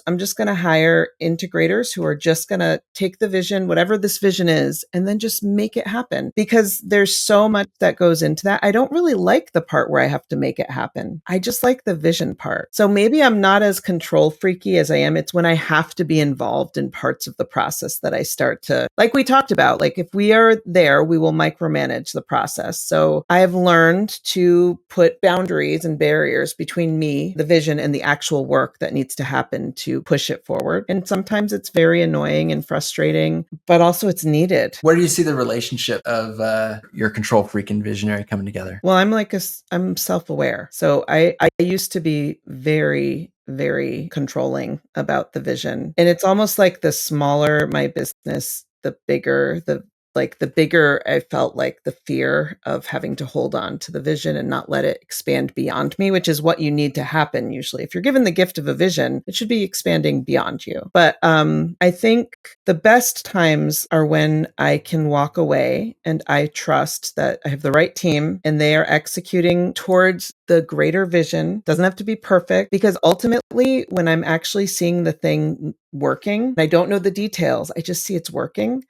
[SPEAKER 2] I'm just going to hire integrators who are just going to take the vision, whatever this vision is, and then just make it happen, because there's so much that goes into that. I don't really like the part where I have to make it happen. I just like the vision part. So maybe I'm not as control freaky as I am. It's when I have to be involved in parts of the process that I start to, like we talked about, like if we are there, we will micromanage the process. So I have learned to put boundaries and barriers between me, the vision, and the actual work that needs to happen to push it forward. And sometimes it's very annoying and frustrating, but also it's needed.
[SPEAKER 1] Where do you see the relationship of your control freak and visionary coming together?
[SPEAKER 2] Well, I'm self-aware. So I used to be very controlling about the vision. And it's almost like the smaller my business, the bigger I felt like the fear of having to hold on to the vision and not let it expand beyond me, which is what you need to happen usually. If you're given the gift of a vision, it should be expanding beyond you. But I think the best times are when I can walk away and I trust that I have the right team and they are executing towards the greater vision. Doesn't have to be perfect, because ultimately when I'm actually seeing the thing working, I don't know the details, I just see it's working.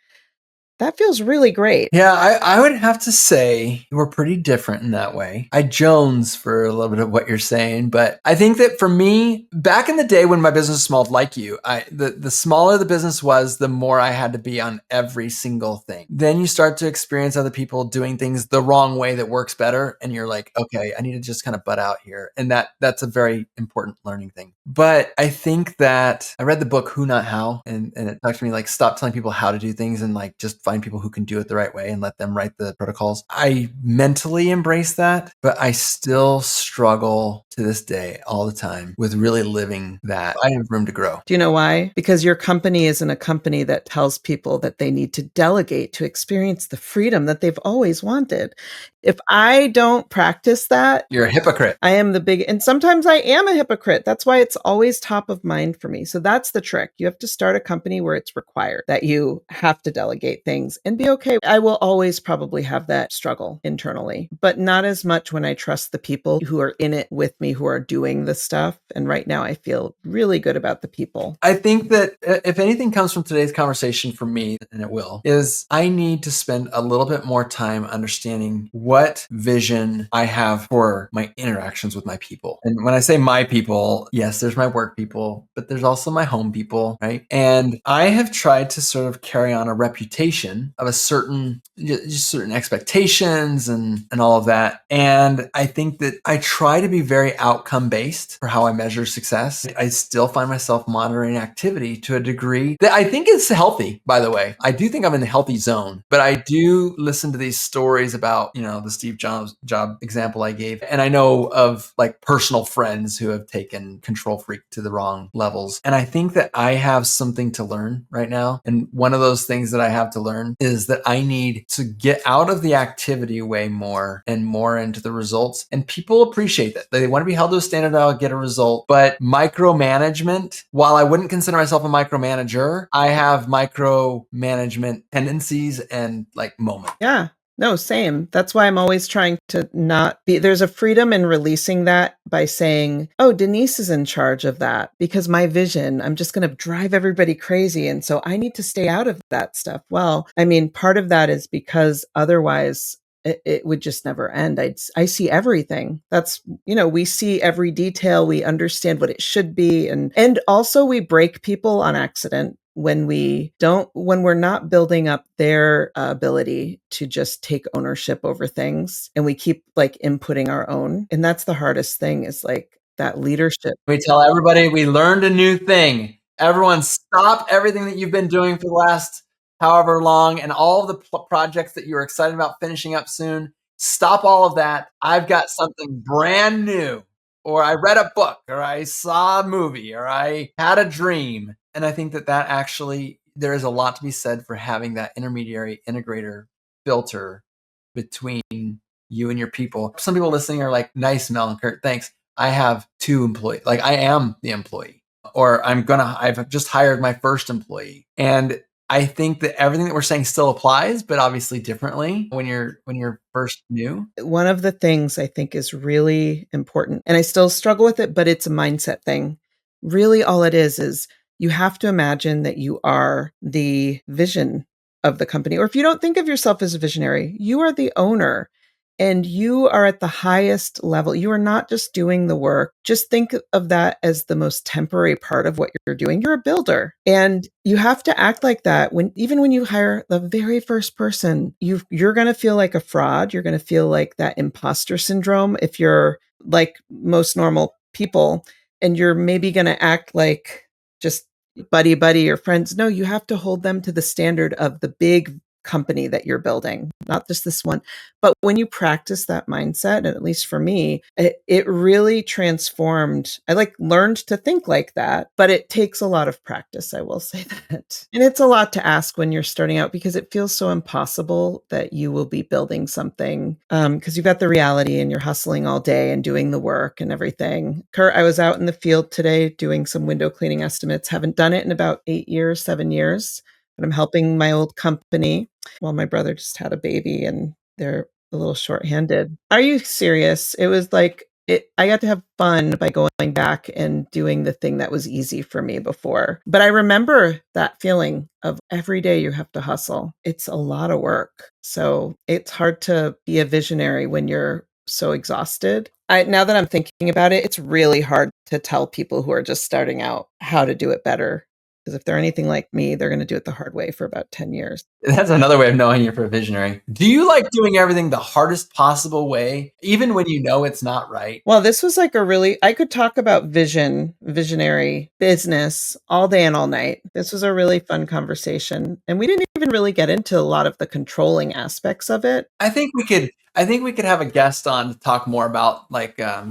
[SPEAKER 2] That feels really great.
[SPEAKER 1] Yeah, I would have to say we're pretty different in that way. I jones for a little bit of what you're saying, but I think that for me, back in the day when my business was small, like you, the smaller the business was, the more I had to be on every single thing. Then you start to experience other people doing things the wrong way that works better, and you're like, okay, I need to just kind of butt out here. And that's a very important learning thing. But I think that I read the book Who Not How, and it talked to me like, stop telling people how to do things and like just find people who can do it the right way and let them write the protocols. I mentally embrace that, but I still struggle to this day all the time with really living that. I have room to grow.
[SPEAKER 2] Do you know why? Because your company isn't a company that tells people that they need to delegate to experience the freedom that they've always wanted. If I don't practice that,
[SPEAKER 1] you're a hypocrite.
[SPEAKER 2] I am and sometimes I am a hypocrite. That's why it's always top of mind for me. So that's the trick. You have to start a company where it's required that you have to delegate things and be okay. I will always probably have that struggle internally, but not as much when I trust the people who are in it with me who are doing the stuff. And right now I feel really good about the people.
[SPEAKER 1] I think that if anything comes from today's conversation for me, and it will, is I need to spend a little bit more time understanding what vision I have for my interactions with my people. And when I say my people, yes, there's my work people, but there's also my home people, right? And I have tried to sort of carry on a reputation of a just certain expectations and all of that. And I think that I try to be very outcome based for how I measure success. I still find myself monitoring activity to a degree that I think is healthy, by the way. I do think I'm in the healthy zone, but I do listen to these stories about, the Steve Jobs job example I gave. And I know of like personal friends who have taken control freak to the wrong levels. And I think that I have something to learn right now. And one of those things that I have to learn is that I need to get out of the activity way more and more into the results. And people appreciate that. They want to be held to a standard, I'll get a result. But micromanagement, while I wouldn't consider myself a micromanager, I have micromanagement tendencies and like moments.
[SPEAKER 2] Yeah. No, same. That's why I'm always trying to not be. There's a freedom in releasing that by saying, oh, Denise is in charge of that because my vision, I'm just going to drive everybody crazy. And so I need to stay out of that stuff. Well, I mean, part of that is because otherwise it would just never end. I see everything. That's, we see every detail. We understand what it should be. And also we break people on accident when we're not building up their ability to just take ownership over things, and we keep like inputting our own. And that's the hardest thing, is like that leadership.
[SPEAKER 1] We tell everybody we learned a new thing. Everyone stop everything that you've been doing for the last however long and all the projects that you're excited about finishing up soon. Stop all of that. I've got something brand new, or I read a book, or I saw a movie, or I had a dream. And I think that actually, there is a lot to be said for having that intermediary integrator filter between you and your people. Some people listening are like, nice, Mel and Curt, thanks. I have 2 employees. Like I am the employee, or I've just hired my first employee. And I think that everything that we're saying still applies, but obviously differently when you're first new.
[SPEAKER 2] One of the things I think is really important, and I still struggle with it, but it's a mindset thing. Really, all it is you have to imagine that you are the vision of the company. Or if you don't think of yourself as a visionary, you are the owner. And you are at the highest level. You are not just doing the work. Just think of that as the most temporary part of what you're doing. You're a builder, and you have to act like that even when you hire the very first person. You're going to feel like a fraud. You're going to feel like that imposter syndrome if you're like most normal people, and you're maybe going to act like just buddy or friends. No, you have to hold them to the standard of the big company that you're building, not just this one. But when you practice that mindset, and at least for me, it really transformed. I learned to think like that, but it takes a lot of practice, I will say that. And it's a lot to ask when you're starting out, because it feels so impossible that you will be building something, because you've got the reality and you're hustling all day and doing the work and everything. Curt, I was out in the field today doing some window cleaning estimates. Haven't done it in about 7 years. But I'm helping my old company. Well, my brother just had a baby and they're a little shorthanded. Are you serious? It was like I got to have fun by going back and doing the thing that was easy for me before. But I remember that feeling of every day you have to hustle. It's a lot of work. So it's hard to be a visionary when you're so exhausted. Now that I'm thinking about it, it's really hard to tell people who are just starting out how to do it better. Because if they're anything like me, they're going to do it the hard way for about 10 years.
[SPEAKER 1] That's another way of knowing you're a visionary. Do you like doing everything the hardest possible way, even when you know it's not right?
[SPEAKER 2] Well, this was like I could talk about visionary business all day and all night. This was a really fun conversation. And we didn't even really get into a lot of the controlling aspects of it.
[SPEAKER 1] I think we could have a guest on to talk more about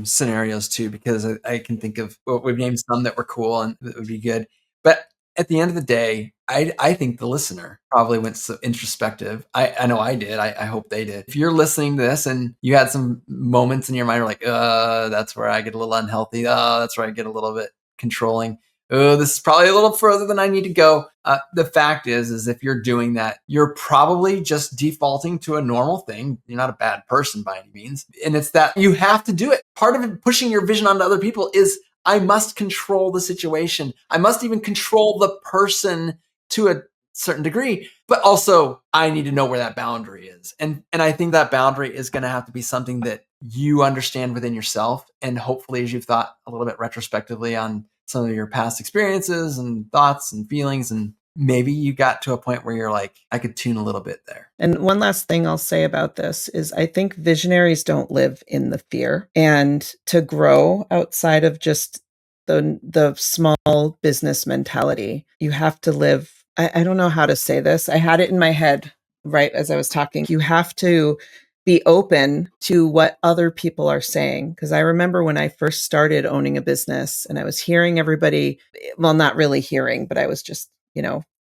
[SPEAKER 1] scenarios too, because I can think of, we've named some that were cool and that would be good. But at the end of the day, I think the listener probably went so introspective. I know I did. I hope they did. If you're listening to this and you had some moments in your mind, like, that's where I get a little unhealthy. That's where I get a little bit controlling. oh, this is probably a little further than I need to go. The fact is if you're doing that, you're probably just defaulting to a normal thing. You're not a bad person by any means. And it's that you have to do it. Part of it, pushing your vision onto other people, is I must control the situation. I must even control the person to a certain degree, but also I need to know where that boundary is. And I think that boundary is going to have to be something that you understand within yourself. And hopefully, as you've thought a little bit retrospectively on some of your past experiences and thoughts and feelings, and maybe you got to a point where you're like, I could tune a little bit there.
[SPEAKER 2] And one last thing I'll say about this is I think visionaries don't live in the fear. And to grow outside of just the small business mentality, you have to live. I don't know how to say this. I had it in my head right as I was talking. You have to be open to what other people are saying. Because I remember when I first started owning a business and I was hearing everybody, well, not really hearing, but I was just,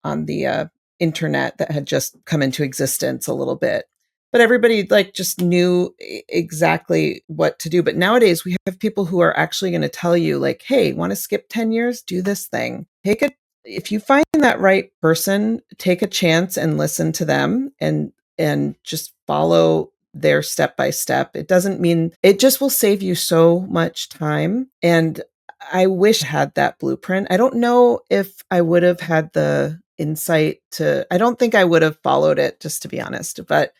[SPEAKER 2] on the internet that had just come into existence a little bit. But everybody just knew exactly what to do. But nowadays we have people who are actually going to tell you hey, want to skip 10 years? Do this thing. If you find that right person, take a chance and listen to them and just follow their step by step. It doesn't mean, it just will save you so much time. And I wish I had that blueprint. I don't know if I would have had the insight I don't think I would have followed it, just to be honest, but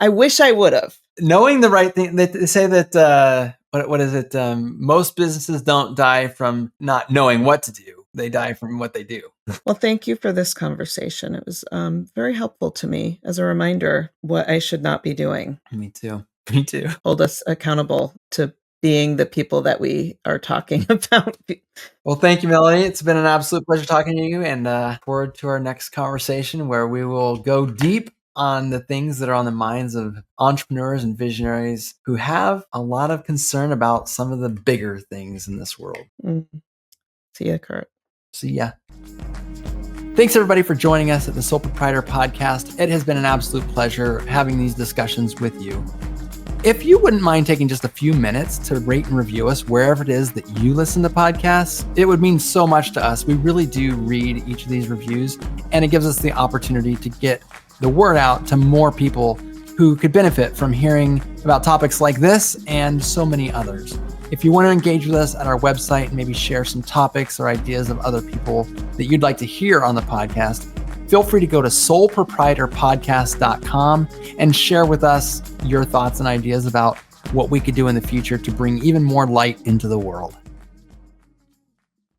[SPEAKER 2] I wish I would have.
[SPEAKER 1] Knowing the right thing, they say that, what is it? Most businesses don't die from not knowing what to do. They die from what they do.
[SPEAKER 2] Well, thank you for this conversation. It was very helpful to me as a reminder what I should not be doing.
[SPEAKER 1] Me too. Me too.
[SPEAKER 2] Hold us accountable to being the people that we are talking about.
[SPEAKER 1] Well, thank you, Melody. It's been an absolute pleasure talking to you, and forward to our next conversation where we will go deep on the things that are on the minds of entrepreneurs and visionaries who have a lot of concern about some of the bigger things in this world.
[SPEAKER 2] See ya, Curt.
[SPEAKER 1] See ya. Thanks, everybody, for joining us at the Sole Proprietor Podcast. It has been an absolute pleasure having these discussions with you. If you wouldn't mind taking just a few minutes to rate and review us wherever it is that you listen to podcasts, it would mean so much to us. We really do read each of these reviews, and it gives us the opportunity to get the word out to more people who could benefit from hearing about topics like this and so many others. If you want to engage with us at our website and maybe share some topics or ideas of other people that you'd like to hear on the podcast, feel free to go to soleproprietorpodcast.com and share with us your thoughts and ideas about what we could do in the future to bring even more light into the world.